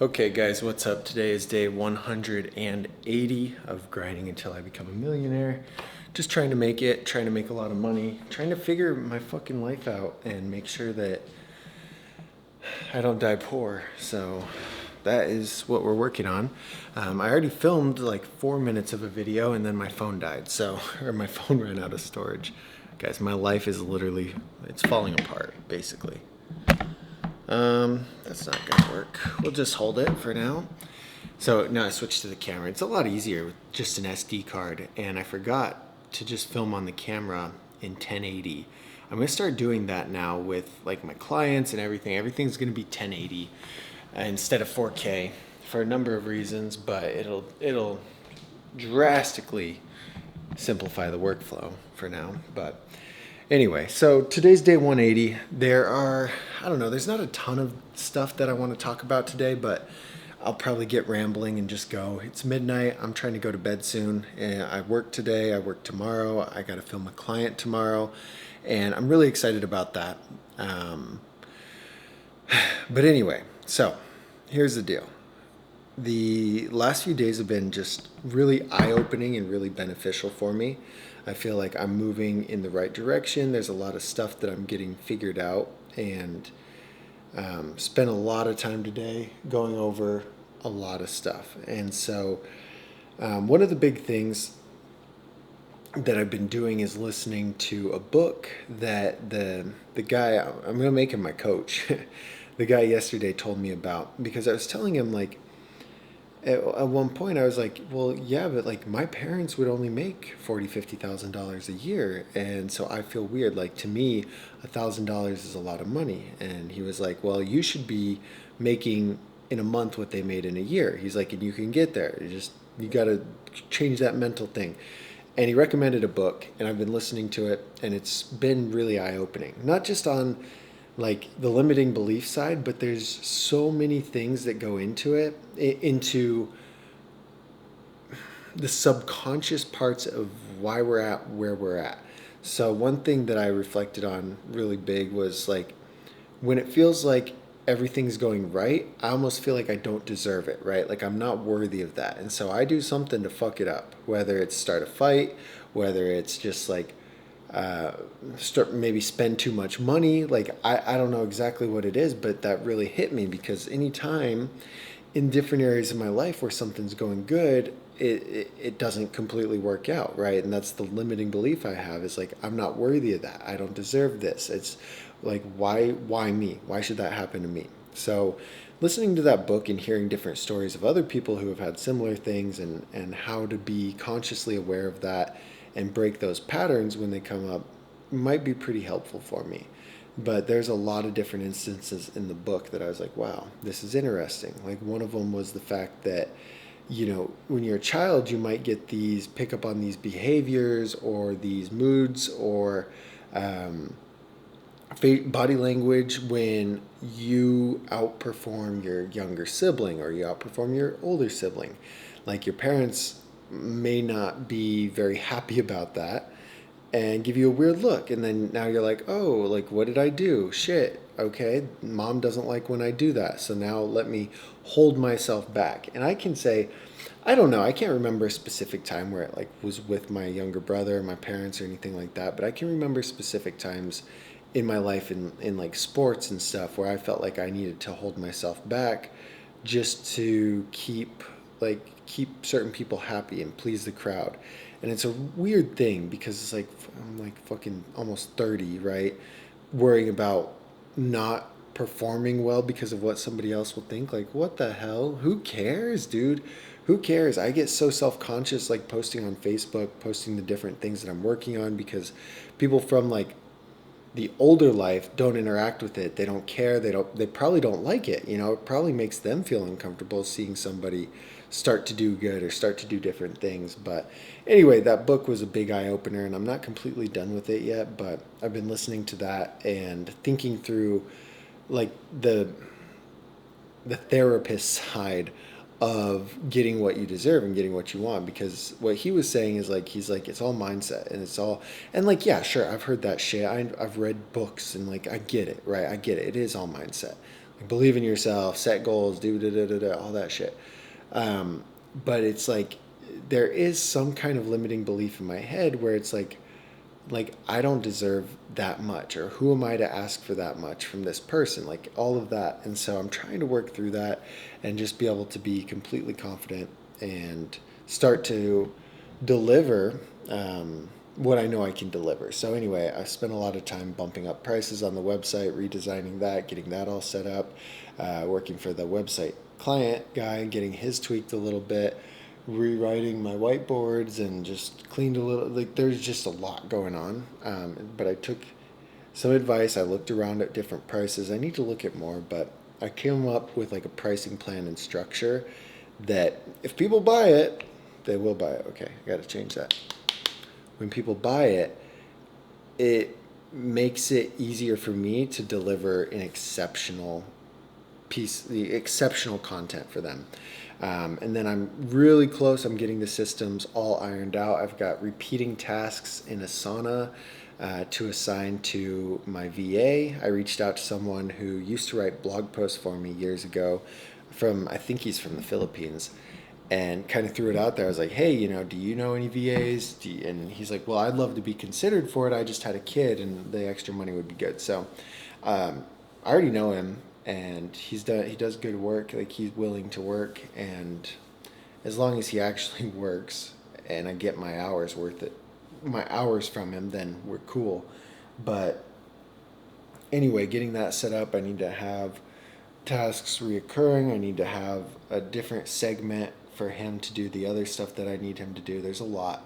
Okay, guys, what's up? Today is day 180 of grinding until I become a millionaire. Just trying to make it, trying to make a lot of money, trying to figure my fucking life out and make sure that I don't die poor. So that is what we're working on. I already filmed like 4 minutes of a video and then my phone died. Or my phone ran out of storage. Guys, my life is literally, it's falling apart, basically. That's not gonna work. We'll just hold it for now. So now I switched to the camera. It's a lot easier with just an SD card, and I forgot to just film on the camera in 1080. I'm gonna start doing that now with like my clients and everything. Everything's gonna be 1080 instead of 4K for a number of reasons, but it'll drastically simplify the workflow for now. But anyway, so today's day 180. There's not a ton of stuff that I want to talk about today, but I'll probably get rambling and just go. It's midnight. I'm trying to go to bed soon. And I work today. I work tomorrow. I got to film a client tomorrow. And I'm really excited about that. But anyway, so here's the deal. The last few days have been just really eye-opening and really beneficial for me. I feel like I'm moving in the right direction. There's a lot of stuff that I'm getting figured out, and spent a lot of time today going over a lot of stuff. And so one of the big things that I've been doing is listening to a book that the guy, I'm going to make him my coach, the guy yesterday told me about, because I was telling him, like, at one point I was like, well, yeah, but like my parents would only make $50,000 a year, and so I feel weird. Like, to me, $1,000 is a lot of money. And he was like, well, you should be making in a month what they made in a year. He's like, and you can get there. You got to change that mental thing. And he recommended a book, and I've been listening to it, and it's been really eye-opening. Not just on like the limiting belief side, but there's so many things that go into it, into the subconscious parts of why we're at where we're at. So one thing that I reflected on really big was, like, when it feels like everything's going right, I almost feel like I don't deserve it, right? Like I'm not worthy of that. And so I do something to fuck it up, whether it's start a fight, whether it's just like start maybe spend too much money. Like I don't know exactly what it is, but that really hit me, because anytime in different areas of my life where something's going good, it doesn't completely work out, right? And that's the limiting belief I have, is like, I'm not worthy of that. I don't deserve this. It's like, why me? Why should that happen to me? So listening to that book and hearing different stories of other people who have had similar things, and how to be consciously aware of that and break those patterns when they come up might be pretty helpful for me. But there's a lot of different instances in the book that I was like, wow, this is interesting. Like, one of them was the fact that, when you're a child, you might pick up on these behaviors or these moods or body language when you outperform your younger sibling or you outperform your older sibling. Like, your parents may not be very happy about that and give you a weird look. And then now you're like, oh, like, what did I do? Shit. Okay. Mom doesn't like when I do that. So now let me hold myself back. And I can say, I don't know. I can't remember a specific time where it like was with my younger brother or my parents or anything like that. But I can remember specific times in my life in like sports and stuff where I felt like I needed to hold myself back just to keep certain people happy and please the crowd. And it's a weird thing, because it's like, I'm like fucking almost 30, right? Worrying about not performing well because of what somebody else will think. Like, what the hell? Who cares, dude? Who cares? I get so self-conscious, like posting on Facebook, posting the different things that I'm working on, because people from like the older life don't interact with it. They don't care. They probably don't like it. It probably makes them feel uncomfortable seeing somebody start to do good or start to do different things. But anyway, that book was a big eye opener, and I'm not completely done with it yet, but I've been listening to that and thinking through like the therapist side of getting what you deserve and getting what you want. Because what he was saying is, like, he's like, it's all mindset, and it's all, and like, yeah, sure, I've heard that shit. I've read books, and like, I get it, right? I get it. It is all mindset. believe in yourself, set goals, do da da da da, all that shit. Um, but it's like there is some kind of limiting belief in my head where it's like I don't deserve that much, or who am I to ask for that much from this person, like all of that. And so I'm trying to work through that and just be able to be completely confident and start to deliver what I know I can deliver. So anyway, I spent a lot of time bumping up prices on the website, redesigning that, getting that all set up, working for the website client guy, getting his tweaked a little bit, rewriting my whiteboards, and just cleaned a little. Like there's just a lot going on. But I took some advice. I looked around at different prices. I need to look at more, but I came up with like a pricing plan and structure that if people buy it, they will buy it. Okay, I got to change that. When people buy it, it makes it easier for me to deliver an exceptional piece, the exceptional content for them. And then I'm really close. I'm getting the systems all ironed out. I've got repeating tasks in Asana to assign to my VA. I reached out to someone who used to write blog posts for me years ago I think he's from the Philippines, and kind of threw it out there. I was like, hey, do you know any VAs? And he's like, well, I'd love to be considered for it. I just had a kid and the extra money would be good. So I already know him, and he does good work. Like he's willing to work, and as long as he actually works and I get my hours from him, then we're cool. But anyway, getting that set up, I need to have tasks reoccurring. I need to have a different segment for him to do the other stuff that I need him to do. There's a lot.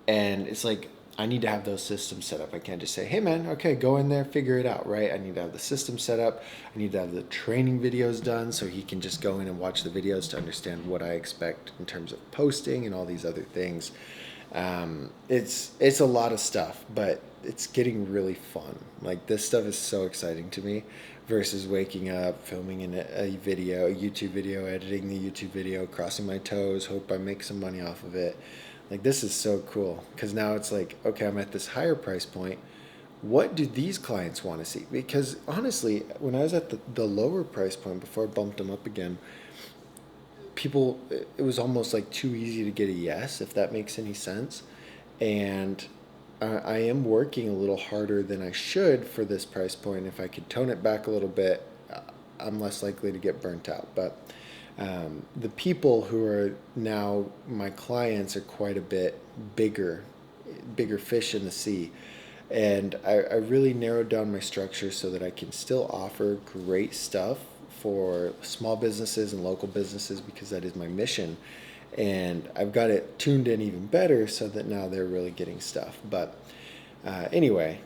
And it's like I need to have those systems set up. I can't just say, hey man, okay, go in there, figure it out, right? I need to have the system set up. I need to have the training videos done so he can just go in and watch the videos to understand what I expect in terms of posting and all these other things. It's a lot of stuff, but it's getting really fun. Like this stuff is so exciting to me versus waking up, filming a YouTube video, editing the YouTube video, crossing my toes, hope I make some money off of it. Like this is so cool because now it's like, okay, I'm at this higher price point. What do these clients want to see? Because honestly, when I was at the lower price point before I bumped them up again, it was almost like too easy to get a yes, if that makes any sense. And I am working a little harder than I should for this price point. If I could tone it back a little bit, I'm less likely to get burnt out. But the people who are now my clients are quite a bit bigger fish in the sea. And I really narrowed down my structure so that I can still offer great stuff for small businesses and local businesses because that is my mission. And I've got it tuned in even better so that now they're really getting stuff. But anyway,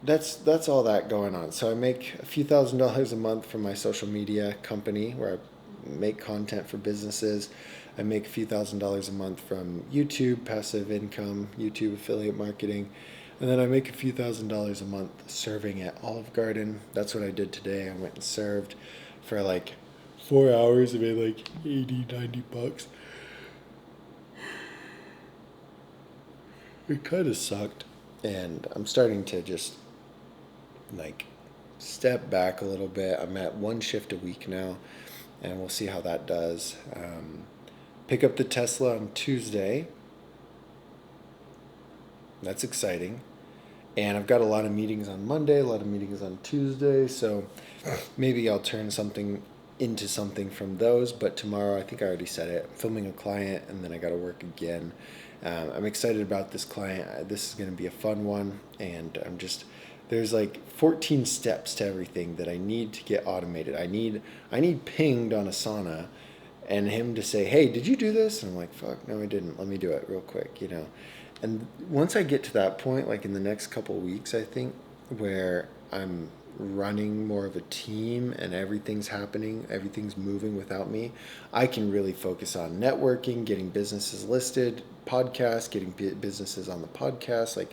that's all that going on. So I make a few $1,000s a month from my social media company where I make content for businesses. I make a few $1,000s a month from YouTube, passive income, YouTube affiliate marketing. And then I make a few $1,000s a month serving at Olive Garden. That's what I did today. I went and served for like 4 hours. I made like 80, 90 bucks. It kind of sucked. And I'm starting to just like step back a little bit. I'm at one shift a week now, and we'll see how that does. Pick up the Tesla on Tuesday. That's exciting. And I've got a lot of meetings on Monday, a lot of meetings on Tuesday, so maybe I'll turn something into something from those. But tomorrow, I think I already said it, I'm filming a client, and then I got to work again. I'm excited about this client. This is going to be a fun one, and there's like 14 steps to everything that I need to get automated. I need pinged on Asana and him to say, hey, did you do this? And I'm like, fuck, no, I didn't. Let me do it real quick, And once I get to that point, like in the next couple of weeks, I think, where I'm running more of a team and everything's happening, everything's moving without me, I can really focus on networking, getting businesses listed, podcasts, getting businesses on the podcast, like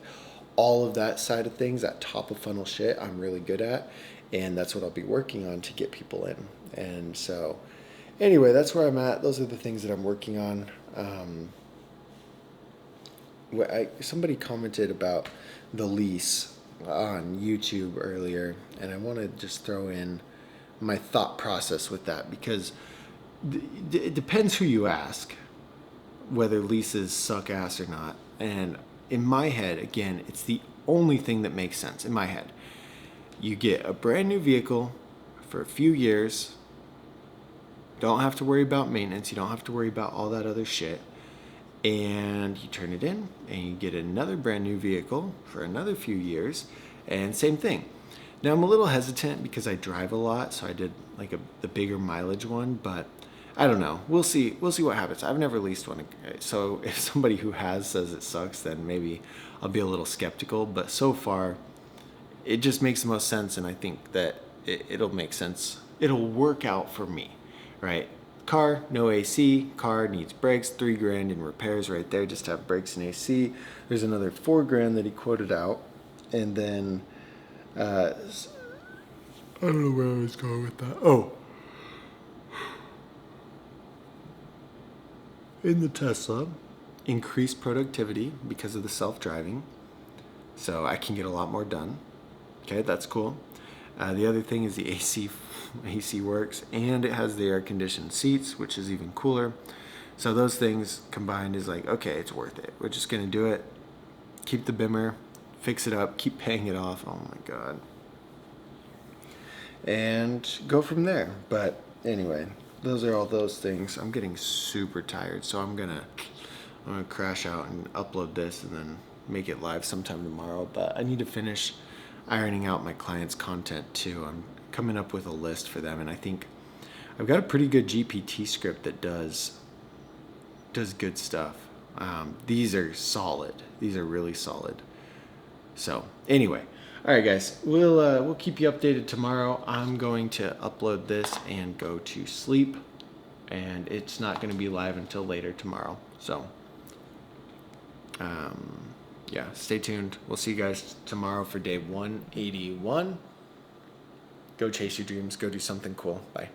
all of that side of things, that top of funnel shit I'm really good at. And that's what I'll be working on to get people in. And so anyway, that's where I'm at. Those are the things that I'm working on. Somebody commented about the lease on YouTube earlier, and I want to just throw in my thought process with that, because it depends who you ask whether leases suck ass or not. And in my head, again, it's the only thing that makes sense in my head. You get a brand new vehicle for a few years, don't have to worry about maintenance, you don't have to worry about all that other shit, and you turn it in and you get another brand new vehicle for another few years, and same thing. Now I'm a little hesitant because I drive a lot, so I did like the bigger mileage one, but I don't know. We'll see what happens. I've never leased one, so if somebody who has says it sucks, then maybe I'll be a little skeptical. But so far, it just makes the most sense, and I think that it'll make sense. It'll work out for me, right? Car, no AC. Car needs brakes, $3,000 in repairs right there just to have brakes and AC. There's another $4,000 that he quoted out, and then I don't know where I was going with that. Oh, in the Tesla, increased productivity because of the self-driving, so I can get a lot more done. Okay, that's cool. The other thing is the AC works, and it has the air-conditioned seats, which is even cooler. So those things combined is like, okay, it's worth it. We're just gonna do it. Keep the Bimmer, fix it up, keep paying it off. Oh my god, and go from there. But anyway, those are all those things. I'm getting super tired, so I'm gonna crash out and upload this and then make it live sometime tomorrow. But I need to finish ironing out my clients' content too. I'm coming up with a list for them, and I think I've got a pretty good GPT script that does good stuff. These are solid. These are really solid. So anyway, all right, guys, we'll keep you updated tomorrow. I'm going to upload this and go to sleep, and it's not going to be live until later tomorrow. So yeah, stay tuned. We'll see you guys tomorrow for day 181. Go chase your dreams. Go do something cool. Bye.